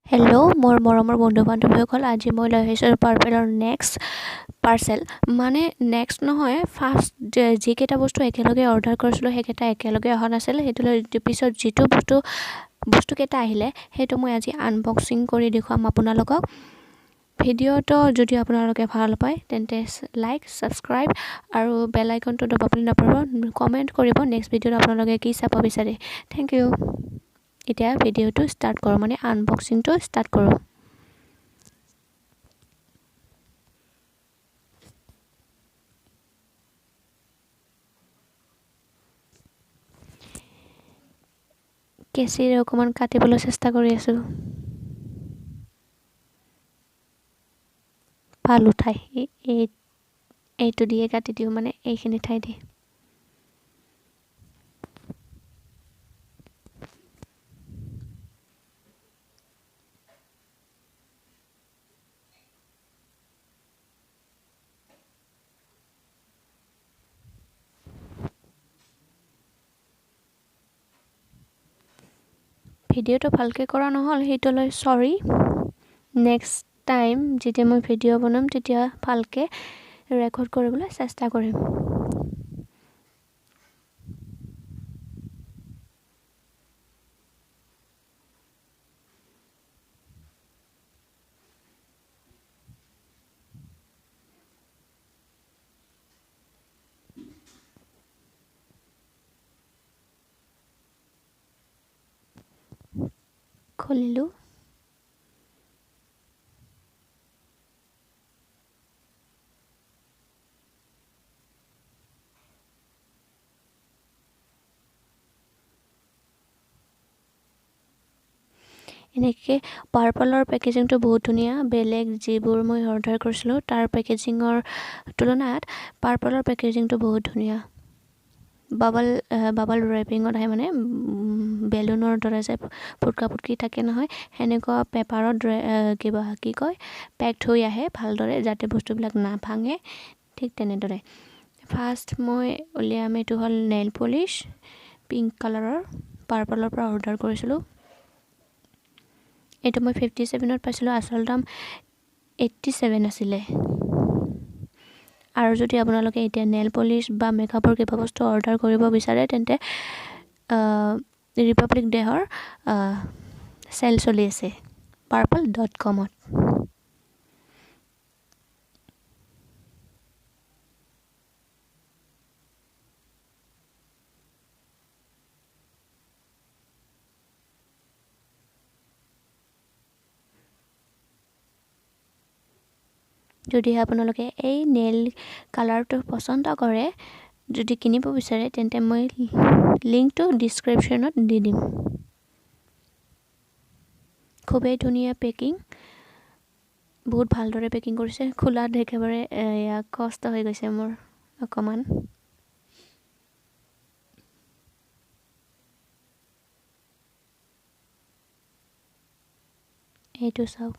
Hello' মোৰ মৰমৰ বন্ধু বান্ধৱীসকল, আজি মই লৈ আহিছোঁ পাৰ্পেলৰ নেক্সট পাৰ্চেল। মানে নেক্সট নহয়, ফাৰ্ষ্ট যিকেইটা বস্তু একেলগে অৰ্ডাৰ কৰিছিলোঁ সেইকেইটা একেলগে অহা নাছিল। সেইটো পিছত যিটো বস্তুকেইটা আহিলে সেইটো মই আজি আনবক্সিং কৰি দেখুৱাম আপোনালোকক। ভিডিঅ'টো যদি আপোনালোকে ভাল পায় তেন্তে লাইক, ছাবস্ক্ৰাইব আৰু বেল আইকনটো দবাবলৈ নাপাহৰিব। কমেণ্ট কৰিব নেক্সট ভিডিঅ'ত আপোনালোকে কি চাব বিচাৰে। Thank you. এতিয়া ভিডিঅ'টো ষ্টাৰ্ট কৰোঁ, মানে আনবক্সিংটো ষ্টাৰ্ট কৰোঁ। কেঁচিৰে অকণমান কাটিবলৈ চেষ্টা কৰি আছোঁ। ভাল উঠাই এইটো দিয়ে কাটি দিওঁ, মানে এইখিনি ঠাই দি। ভিডিঅ'টো ভালকৈ কৰা নহ'ল, সেইটোলৈ চৰি। নেক্সট টাইম যেতিয়া মই ভিডিঅ' বনাম তেতিয়া ভালকৈ ৰেকৰ্ড কৰিবলৈ চেষ্টা কৰিম। খুলিলোঁ। এনেকৈ পাৰ্পলৰ পেকেজিংটো বহুত ধুনীয়া। বেলেগ যিবোৰ মই অৰ্ডাৰ কৰিছিলোঁ তাৰ পেকেজিঙৰ তুলনাত পাৰ্পলৰ পেকেজিংটো বহুত ধুনীয়া। বাবল ৰেপিঙত আহে, মানে বেলুনৰ দৰে যে ফুটকা ফুটকি থাকে নহয়, সেনেকুৱা পেপাৰত কিবা কি কয় পেকড হৈ আহে ভালদৰে, যাতে বস্তুবিলাক নাভাঙে। ঠিক তেনেদৰে ফাৰ্ষ্ট মই উলিয়াম, এইটো হ'ল নেইল পলিছ পিংক কালাৰৰ, পাৰ্পলৰ পৰা অৰ্ডাৰ কৰিছিলোঁ। এইটো মই 57ত পাইছিলোঁ, আচল দাম 87 আছিলে। আৰু যদি আপোনালোকে এতিয়া নেইল পলিছ বা মেকআপৰ কিবা বস্তু অৰ্ডাৰ কৰিব বিচাৰে তেন্তে ৰিপাব্লিক ডে'ৰ চেল চলি আছে purpulle.com-ত। যদি আপোনালোকে এই নেইল কালাৰটো পচন্দ কৰে, যদি কিনিব বিচাৰে তেন্তে মই লিংকটো ডিছক্ৰিপশ্যনত দি দিম। খুবেই ধুনীয়া পেকিং, বহুত ভালদৰে পেকিং কৰিছে। খোলাত একেবাৰে কষ্ট হৈ গৈছে মোৰ অকণমান। এইটো চাওক,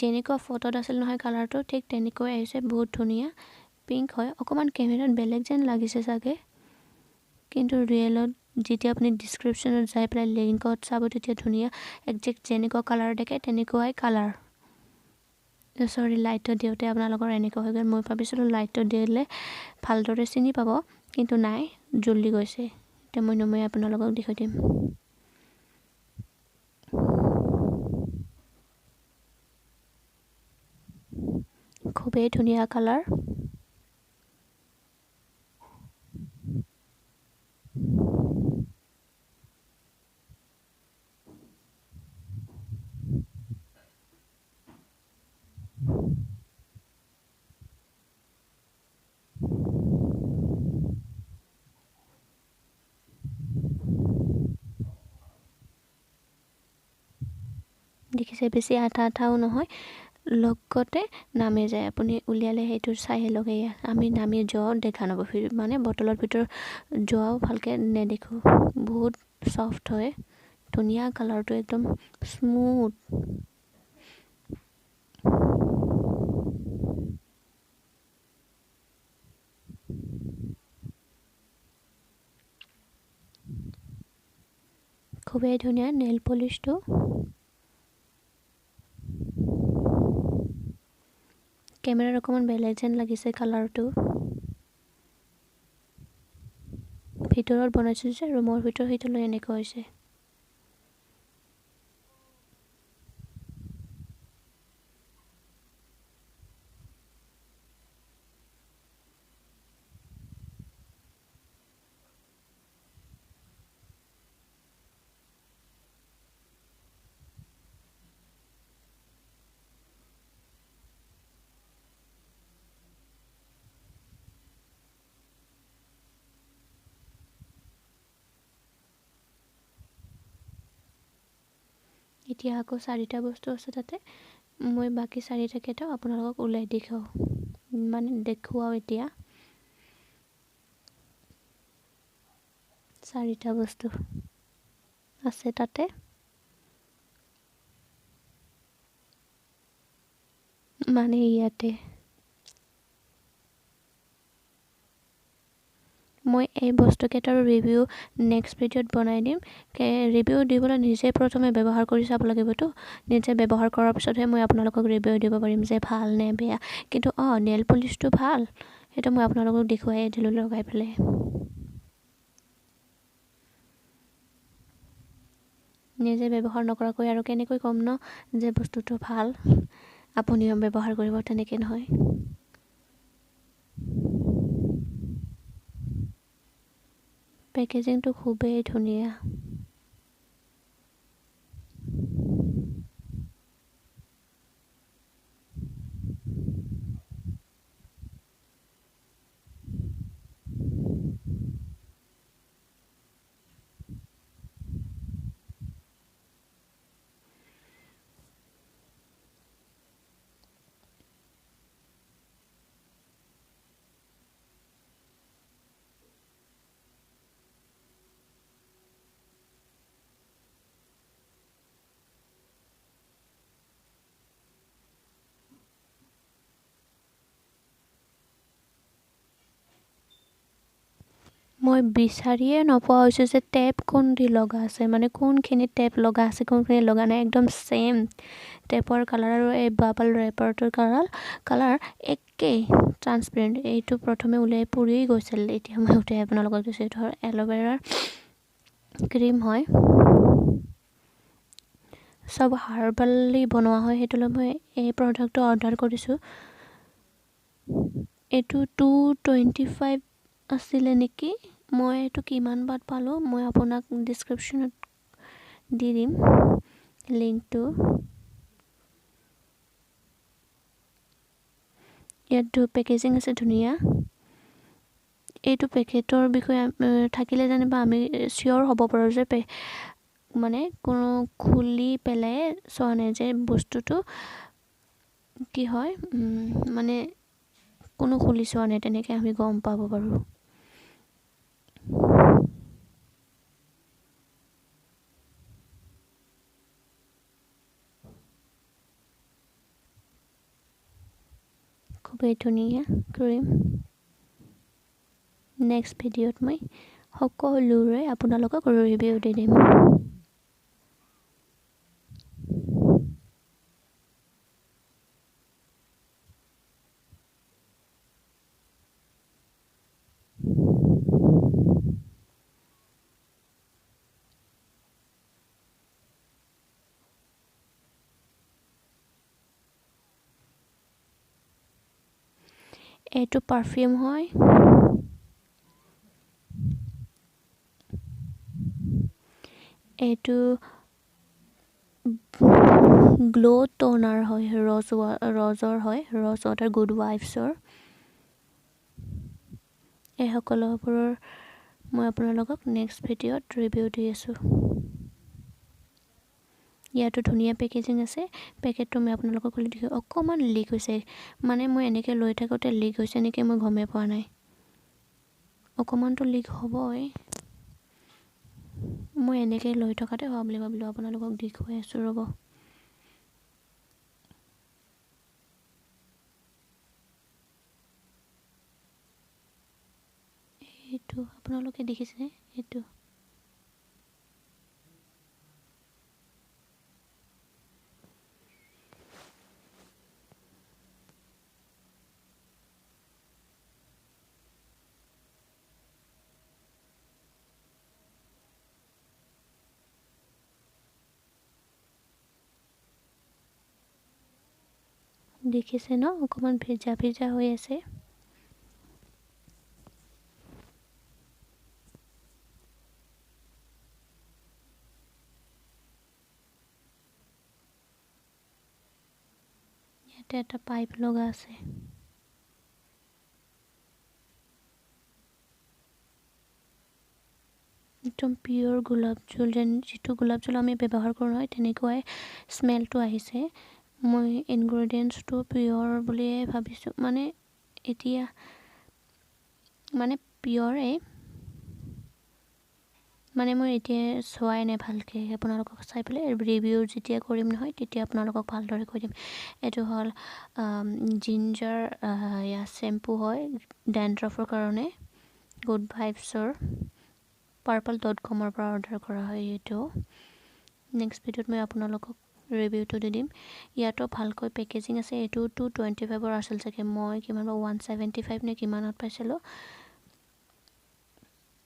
যেনেকুৱা ফটোত আছিল নহয় কালাৰটো, ঠিক তেনেকৈ আহিছে। বহুত ধুনীয়া পিংক হয়। অকণমান কেমেৰাত বেলেগ যেন লাগিছে চাগে, কিন্তু ৰিয়েলত যেতিয়া আপুনি ডিছক্ৰিপশ্যনত যাই পেলাই লিংকত চাব তেতিয়া ধুনীয়া একজেক্ট যেনেকুৱা কালাৰ দেখে তেনেকুৱাই কালাৰ। চৰি, লাইটত দিওঁতে আপোনালোকৰ এনেকুৱা হৈ গ'ল। মই ভাবিছিলোঁ লাইটত দিলে ভালদৰে চিনি পাব, কিন্তু নাই, জ্বলি গৈছে। এতিয়া মই নমাই আপোনালোকক দেখুৱাই দিম। খুবেই ধুনীয়া কালাৰ। দেখিছে, বেছি আঠা আঠাও নহয়, লগতে নামি যায়। আপুনি উলিয়ালে সেইটো চাই লগে আমি নামি যোৱাও দেখা নাপাব, মানে বটলৰ ভিতৰত যোৱাও ভালকৈ নেদেখোঁ। বহুত চফ্ট হয়, ধুনীয়া কালাৰটো, একদম স্মুথ। খুবেই ধুনীয়া নেইল পলিছটো। কেমেৰাৰ অকমান বেলেগ যেন লাগিছে কালাৰটো ভিতৰত বনাইছো যে ৰুমৰ ভিতৰত হিটলৈ এনেকুৱা হৈছে এতিয়া আকৌ 4টা বস্তু আছে তাতে মই বাকি 4টা কেইটা আপোনালোকক উলাই দেখাও মানে দেখুৱাও এতিয়া 4টা বস্তু আছে তাতে মানে ইয়াতে মই এই বস্তু কেইটাৰ ৰিভিউ নেক্সট ভিডিঅ'ত বনাই দিম ৰিভিউ দিবলৈ নিজে প্ৰথমে ব্যৱহাৰ কৰি চাব লাগিবতো নিজে ব্যৱহাৰ কৰাৰ পিছতহে মই আপোনালোকক ৰিভিউ দিব পাৰিম যে ভাল নে বেয়া কিন্তু নেল পলিশটো ভাল এটা মই আপোনালোকক দেখুৱাই দিলো লগাই পেলে নিজে ব্যৱহাৰ নকৰাকৈ আৰু কেনেকৈ কম ন যে বস্তুটো ভাল আপুনিও ব্যৱহাৰ কৰিব তেনেকৈ নহয় পেকেজিংটো খুবেই ধুনীয়া মই বিচাৰিয়ে নপোৱা হৈছো যে টেপ কোন দি লগা আছে মানে কোনখিনি টেপ লগা আছে কোনখিনি লগা নাই একদম সেম টেপৰ কালাৰ আৰু এই বাবল ৰেপাৰটোৰ কালাৰ একে ট্ৰান্সপাৰেন্ট এইটো প্ৰথমে উলাই পৰি গৈছিল এতিয়া মই উঠাই আপোনালোকক দিছো ধৰ এলোভেৰাৰ ক্ৰীম হয় সব হাৰ্বালি বনোৱা হয় হেতুলৈ মই এই প্ৰডাক্টটো অৰ্ডাৰ কৰিছো এটো 225 আছিল নেকি মই এটো কিমান বাট পালো মই আপোনাক ডেসক্ৰিপচনত দি দিম লিংকটো ইয়াত পেকেজিং আছে ধুনিয়া এইটো পেকেটৰ বিষয়ে থাকিলে জানিবা আমি শিওৰ হ'ব পাৰো যে মানে কোনো খুলি পেলাই সোনে যে বস্তুটো কি হয় মানে কোনো খুলি সোনে তেনেকে আমি গম পাব পাৰো খুবেই ধুনীয়া ক্ৰীম নেক্সট ভিডিঅ'ত মই সকলোৰে আপোনালোকক ৰিভিউ দি দিম এইটো পাৰফিউম হয় এইটো গ্লো টোনাৰ হয় ৰজৰ হয় ৰজ ওয়াটাৰ গুড ভাইবছৰ এই সকলোবোৰৰ মই আপোনালোকক নেক্সট ভিডিঅ'ত ৰিভিউ দি আছো ইয়াতো ধুনীয়া পেকেজিং আছে পেকেটটো মই আপোনালোকক খুলি দিছো অকমান লিক হৈছে মানে মই এনেকে লৈ থাকোতে লিক হৈছে নেকি মই গমে পোৱা নাই অকমানটো লিক হ'বই মই এনেকে লৈ থকাতে হোৱা বুলি ভাবিলো আপোনালোকক দেখুৱাই আছো ৰব এইটো আপোনালোকে দেখিছে এইটো দেখিছে ন অকমান ভিজা ভিজা হৈ আছে ইয়াতে এটা পাইপ লগা আছে একদম পিওর গোলাপ জল যেটো গোলাপ জল আমি ব্যৱহাৰ কৰোঁ হয় তেনেকুৱাই স্মেলটো আহিছে মই ইনগ্ৰেডিয়েন্টছটো পিওৰ বুলিয়ে ভাবিছো মানে এতিয়া মানে পিওৰে মানে মই এতিয়া সোৱাই নাই ভালকে আপোনালোকক চাই পেলে ৰিভিউ যেতিয়া কৰিম নহয় তেতিয়া আপোনালোকক ভালদৰে কৈ দিম এটো হল জিঞ্জাৰ ইয়া শ্যাম্পু হয় ড্যান্ড্ৰফৰ কাৰণে গুড ভাইবছৰ purpulleৰ পৰা অৰ্ডাৰ কৰা হয় এটো নেক্সট ভিডিওত মই আপোনালোকক ৰিভিউটো দি দিম ইয়াতো ভালকৈ পেকেজিং আছে এটো 225 ৰ আছিল চাগে মই কিমান 175 নে কিমানত পাইছিলো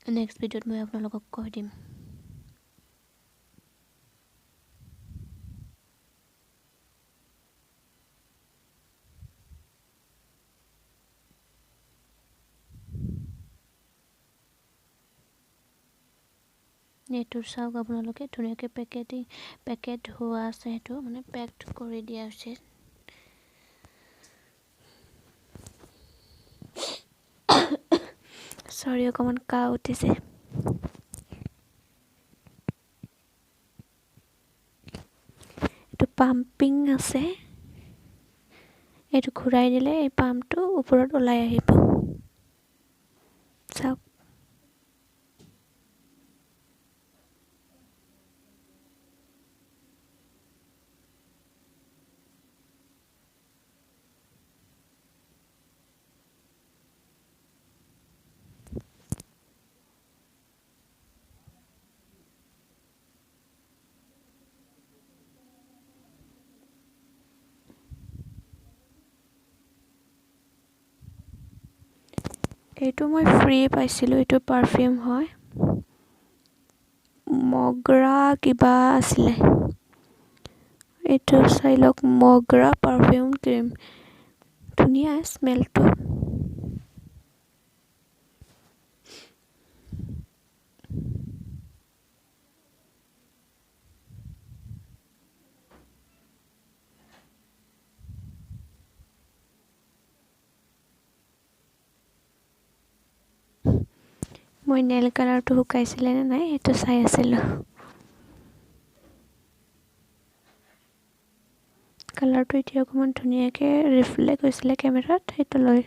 নেক্সট ভিডিওত মই আপোনালোকক কৈ দিম নেটৰ চাওক আপোনালোকে ধুনীয়াকে পেকেট হোৱা আছে এটো মানে পেকড কৰি দিয়া আছে সৰি অকমান কা উঠিছে এটো পাম্পিং আছে এটো ঘুৰাই দিলে এই পাম্পটো ওপৰত ওলাই আহিব চাওক এইটো মই ফ্ৰী পাইছিলো এইটো পাৰফিউম হয় মগৰা কিবা আছিল এইটো চাইলক মগৰা পাৰফিউম ক্ৰীম ধুনীয়া স্মেলটো মই নেল কালাৰটো হুকাইছিলে নে নাই এটো চাই আছিল কালাৰটো এতিয়া অকমান ধুনীয়াকে ৰিফ্লেক্ট হৈছিলে কেমেৰাত হেটো লৈ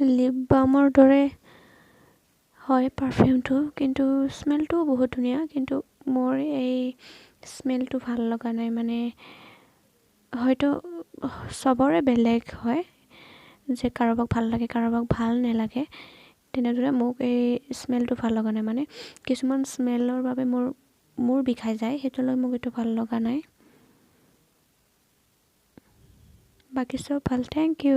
লিপ বামৰ দৰে হয় পাৰফিউমটো কিন্তু স্মেলটো বহুত ধুনীয়া কিন্তু মোৰ এই স্মেলটো ভাল লগা নাই মানে হয়তো সবৰে বেলেগ হয় যে কাৰোবাক ভাল লাগে কাৰোবাক ভাল নেলাগে তেনেদৰে মোক এই স্মেলটো ভাল লগা নাই মানে কিছুমান স্মেলৰ বাবে মোৰ বিখাই যায় হেতুলৈ মোক এটো ভাল লগা নাই বাকি সব ভাল থ্যাংক ইউ